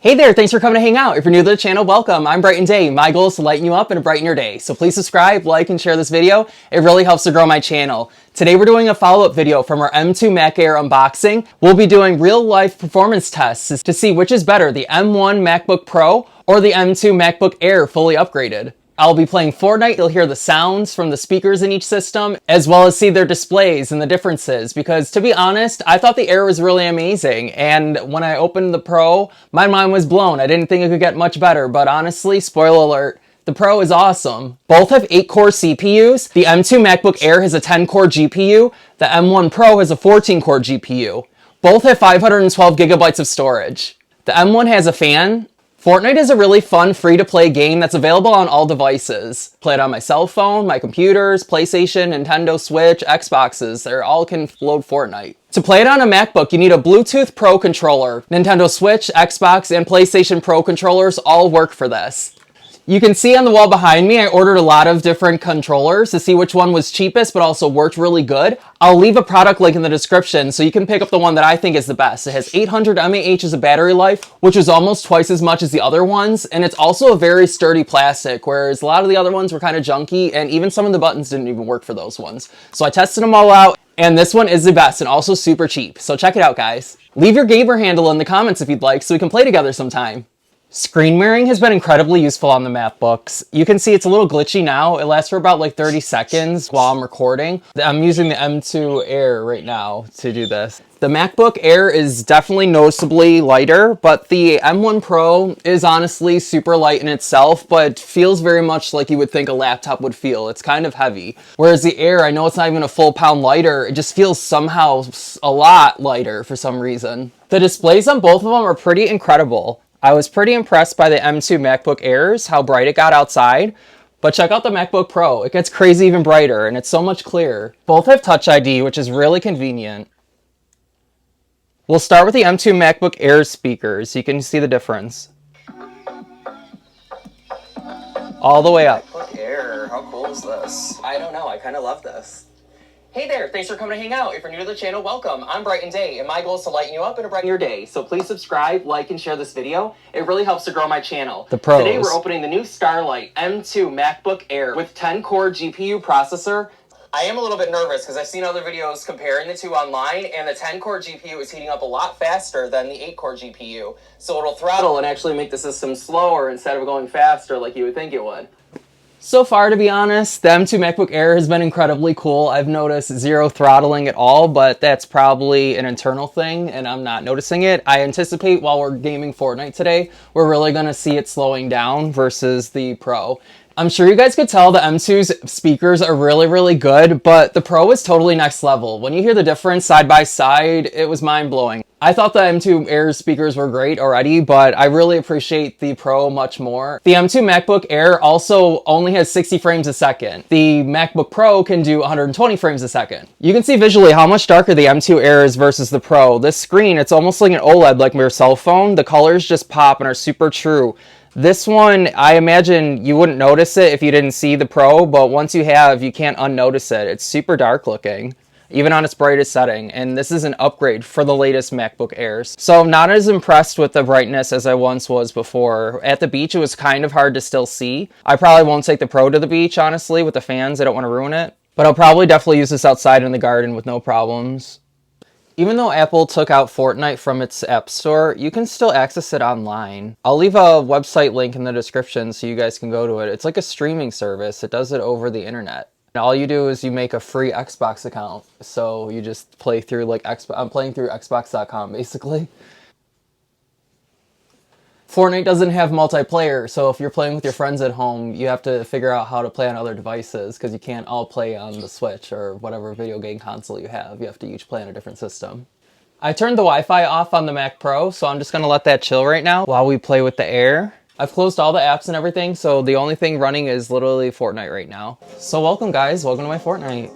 Hey there, thanks for coming to hang out. If you're new to the channel, welcome. I'm Brightenday. My goal is to lighten you up and brighten your day. So please subscribe, like, and share this video. It really helps to grow my channel. Today we're doing a follow-up video from our M2 Mac Air unboxing. We'll be doing real-life performance tests to see which is better, the M1 MacBook Pro or the M2 MacBook Air fully upgraded. I'll be playing Fortnite. You'll hear the sounds from the speakers in each system, as well as see their displays and the differences, because to be honest, I thought the Air was really amazing, and when I opened the Pro, my mind was blown. I didn't think it could get much better, but honestly, spoiler alert, the Pro is awesome. Both have 8-core CPUs. The M2 MacBook Air has a 10-core GPU. The M1 Pro has a 14-core GPU. Both have 512 gigabytes of storage. The M1 has a fan. Fortnite is a really fun, free-to-play game that's available on all devices. Play it on my cell phone, my computers, PlayStation, Nintendo Switch, Xboxes. They all can load Fortnite. To play it on a MacBook, you need a Bluetooth Pro controller. Nintendo Switch, Xbox, and PlayStation Pro controllers all work for this. You can see on the wall behind me, I ordered a lot of different controllers to see which one was cheapest but also worked really good. I'll leave a product link in the description so you can pick up the one that I think is the best. It has 800 mAh as a battery life, which is almost twice as much as the other ones, and it's also a very sturdy plastic, whereas a lot of the other ones were kind of junky, and even some of the buttons didn't even work for those ones. So I tested them all out, and this one is the best and also super cheap. So check it out, guys. Leave your gamer handle in the comments if you'd like so we can play together sometime. Screen mirroring has been incredibly useful on the MacBooks. You can see it's a little glitchy now. It lasts for about like 30 seconds while I'm recording. I'm using the M2 Air right now to do this. The MacBook Air is definitely noticeably lighter, but the M1 Pro is honestly super light in itself, but feels very much like you would think a laptop would feel. It's kind of heavy. Whereas the Air, I know it's not even a full pound lighter, it just feels somehow a lot lighter for some reason. The displays on both of them are pretty incredible. I was pretty impressed by the M2 MacBook Airs, how bright it got outside, but check out the MacBook Pro. It gets crazy even brighter, and it's so much clearer. Both have Touch ID, which is really convenient. We'll start with the M2 MacBook Air speakers. You can see the difference. All the way up. MacBook Air, how cool is this? I don't know, I kind of love this. Hey there, thanks for coming to hang out. If you're new to the channel, welcome. I'm Brightenday, and my goal is to lighten you up and brighten your day. So please subscribe, like, and share this video. It really helps to grow my channel. The pros. Today we're opening the new Starlight M2 MacBook Air with 10-core GPU processor. I am a little bit nervous because I've seen other videos comparing the two online, and the 10-core GPU is heating up a lot faster than the 8-core GPU. So it'll throttle and actually make the system slower instead of going faster like you would think it would. So far, to be honest, the M2 MacBook Air has been incredibly cool. I've noticed zero throttling at all, but that's probably an internal thing, and I'm not noticing it. I anticipate while we're gaming Fortnite today, we're really going to see it slowing down versus the Pro. I'm sure you guys could tell the M2's speakers are really, really good, but the Pro is totally next level. When you hear the difference side by side, it was mind-blowing. I thought the M2 Air speakers were great already, but I really appreciate the Pro much more. The M2 MacBook Air also only has 60 frames a second. The MacBook Pro can do 120 frames a second. You can see visually how much darker the M2 Air is versus the Pro. This screen, it's almost like an OLED like your cell phone. The colors just pop and are super true. This one, I imagine you wouldn't notice it if you didn't see the Pro, but once you have, you can't unnotice it. It's super dark looking, even on its brightest setting, and this is an upgrade for the latest MacBook Airs. So I'm not as impressed with the brightness as I once was before. At the beach, it was kind of hard to still see. I probably won't take the Pro to the beach, honestly, with the fans. I don't want to ruin it, but I'll probably definitely use this outside in the garden with no problems. Even though Apple took out Fortnite from its App Store, you can still access it online. I'll leave a website link in the description so you guys can go to it. It's like a streaming service. It does it over the internet. And all you do is you make a free Xbox account. So you just play through like I'm playing through Xbox.com basically. Fortnite doesn't have multiplayer, so if you're playing with your friends at home, you have to figure out how to play on other devices because you can't all play on the Switch or whatever video game console you have. You have to each play on a different system. I turned the Wi-Fi off on the Mac Pro, so I'm just going to let that chill right now while we play with the Air. I've closed all the apps and everything, so the only thing running is literally Fortnite right now. So welcome guys, welcome to my Fortnite.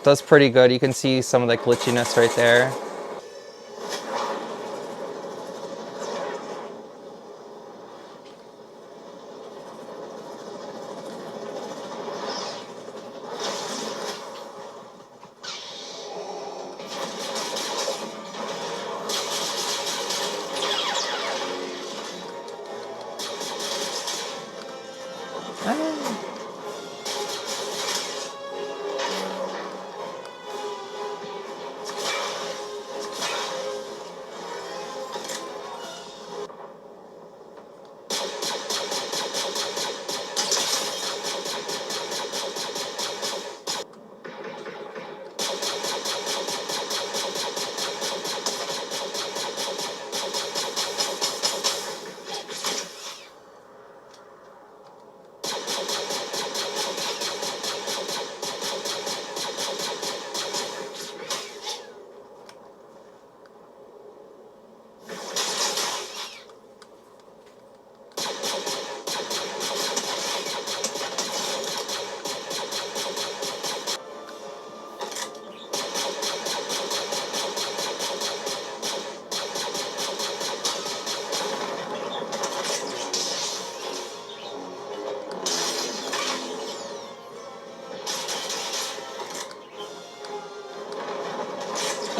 Does pretty good. You can see some of the glitchiness right there.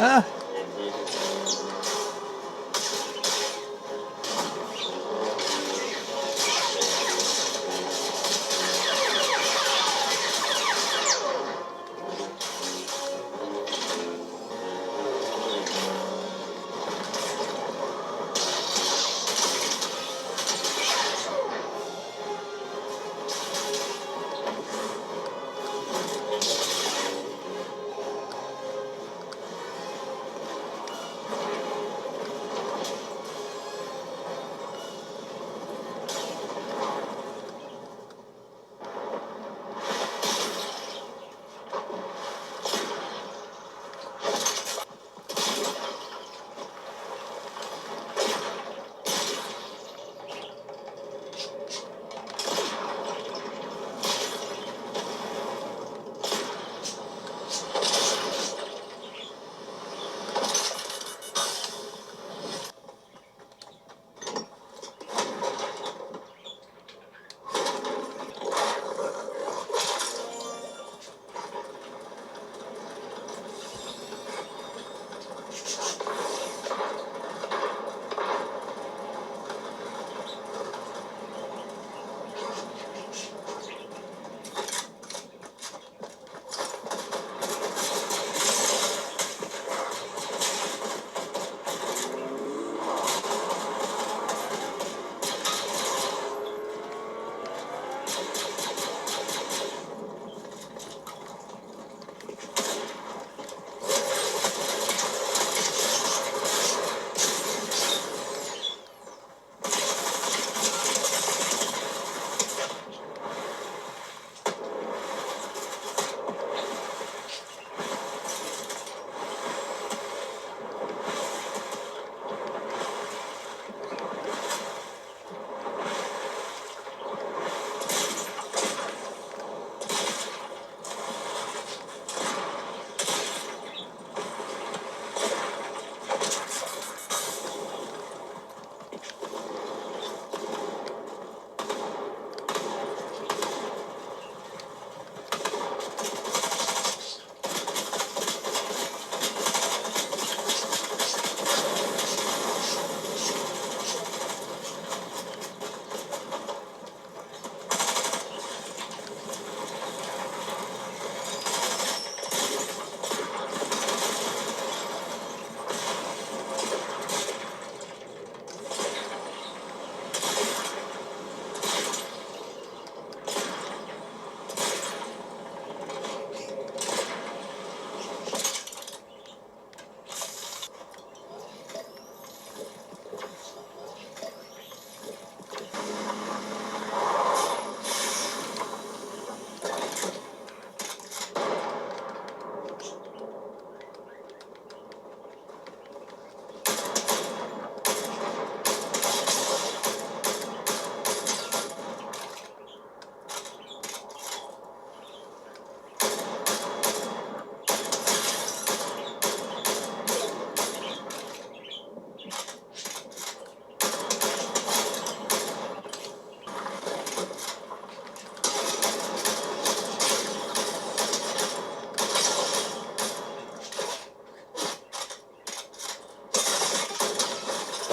Ah.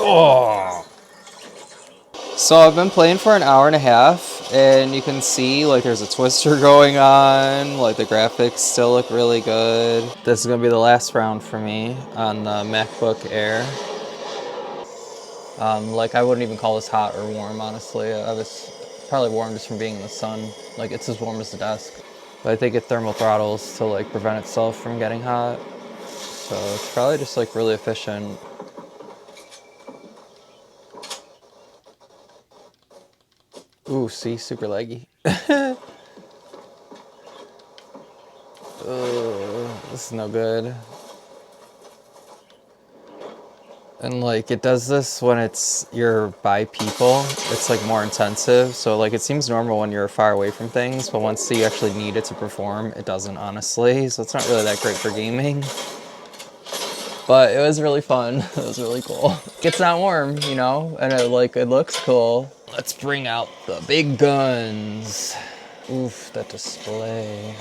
Oh. So I've been playing for an hour and a half, and you can see like there's a twister going on, like the graphics still look really good. This is gonna be the last round for me on the MacBook Air. Like I wouldn't even call this hot or warm, honestly. I was probably warm just from being in the sun. Like it's as warm as the desk. But I think it thermal throttles to like prevent itself from getting hot. So it's probably just like really efficient. Ooh, see, super laggy. This is no good. And like it does this when you're by people, it's like more intensive. So like it seems normal when you're far away from things, but once you actually need it to perform, it doesn't, honestly. So it's not really that great for gaming. But it was really fun. It was really cool. It's not warm, you know, and it looks cool. Let's bring out the big guns. Oof, that display.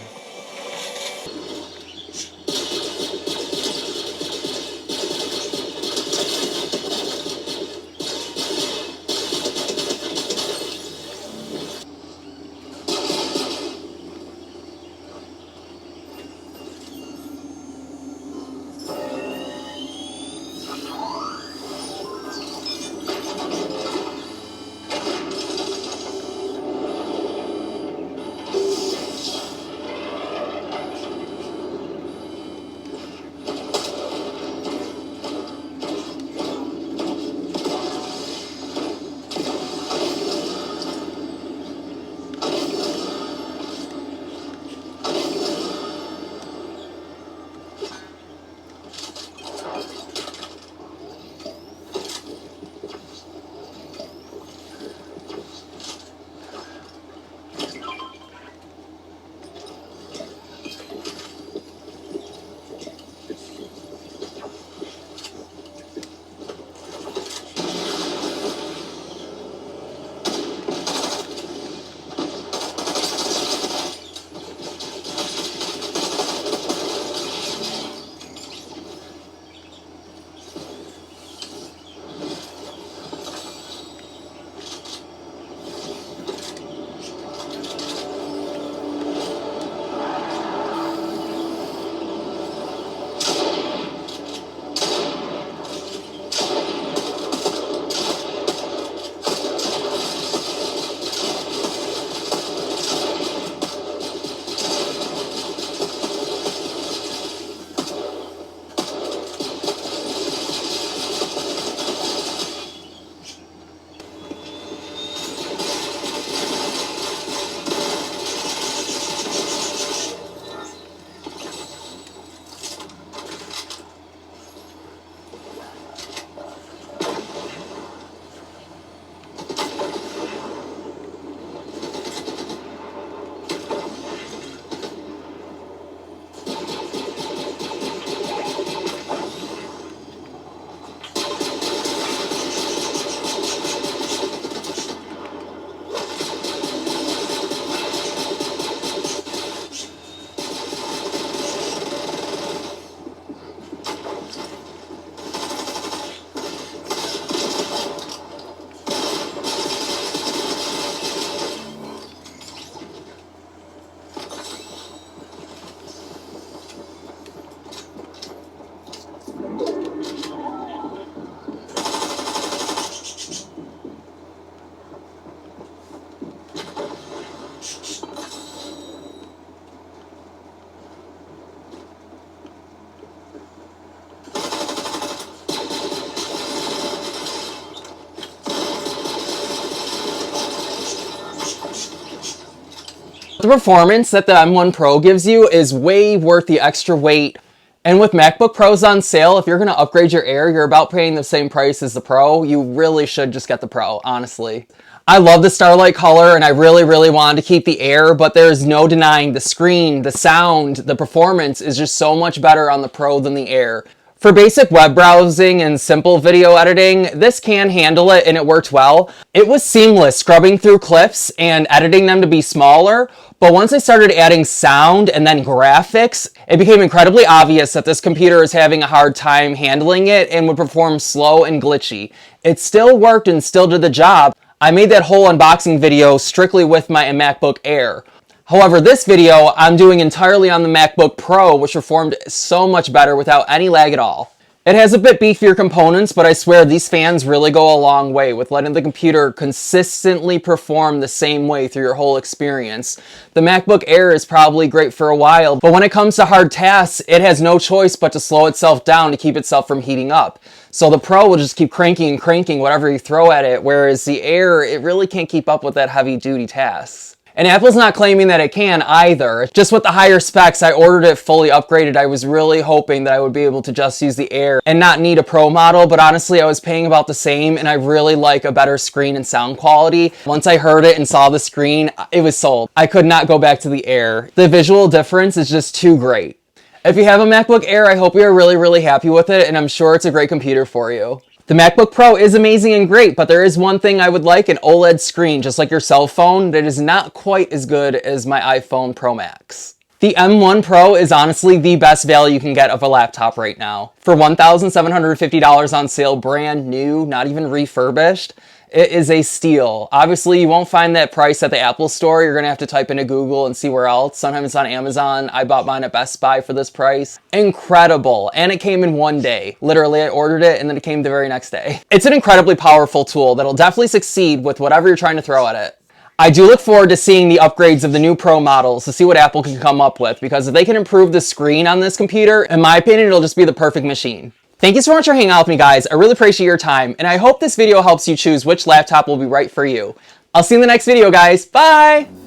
The performance that the M1 Pro gives you is way worth the extra weight. And with MacBook Pros on sale, if you're going to upgrade your Air, you're about paying the same price as the Pro. You really should just get the Pro, honestly. I love the Starlight color, and I really wanted to keep the Air, but there's no denying the screen, the sound, the performance is just so much better on the Pro than the Air. For basic web browsing and simple video editing, this can handle it and it worked well. It was seamless scrubbing through clips and editing them to be smaller, but once I started adding sound and then graphics, it became incredibly obvious that this computer is having a hard time handling it and would perform slow and glitchy. It still worked and still did the job. I made that whole unboxing video strictly with my MacBook Air. However, this video I'm doing entirely on the MacBook Pro, which performed so much better without any lag at all. It has a bit beefier components, but I swear these fans really go a long way with letting the computer consistently perform the same way through your whole experience. The MacBook Air is probably great for a while, but when it comes to hard tasks, it has no choice but to slow itself down to keep itself from heating up. So the Pro will just keep cranking and cranking whatever you throw at it, whereas the Air, it really can't keep up with that heavy-duty tasks. And Apple's not claiming that it can either. Just with the higher specs, I ordered it fully upgraded. I was really hoping that I would be able to just use the Air and not need a Pro model, but honestly, I was paying about the same, and I really like a better screen and sound quality. Once I heard it and saw the screen, it was sold. I could not go back to the Air. The visual difference is just too great. If you have a MacBook Air, I hope you're really happy with it, and I'm sure it's a great computer for you. The MacBook Pro is amazing and great, but there is one thing I would like, an OLED screen, just like your cell phone, that is not quite as good as my iPhone Pro Max. The M1 Pro is honestly the best value you can get of a laptop right now. For $1,750 on sale, brand new, not even refurbished, it is a steal. Obviously, you won't find that price at the Apple store. You're gonna have to type into Google and see where else. Sometimes it's on Amazon. I bought mine at Best Buy for this price. Incredible. And it came in one day. Literally, I ordered it and then it came the very next day. It's an incredibly powerful tool that'll definitely succeed with whatever you're trying to throw at it. I do look forward to seeing the upgrades of the new Pro models to see what Apple can come up with, because if they can improve the screen on this computer, in my opinion, it'll just be the perfect machine. Thank you so much for hanging out with me, guys. I really appreciate your time, and I hope this video helps you choose which laptop will be right for you. I'll see you in the next video, guys. Bye!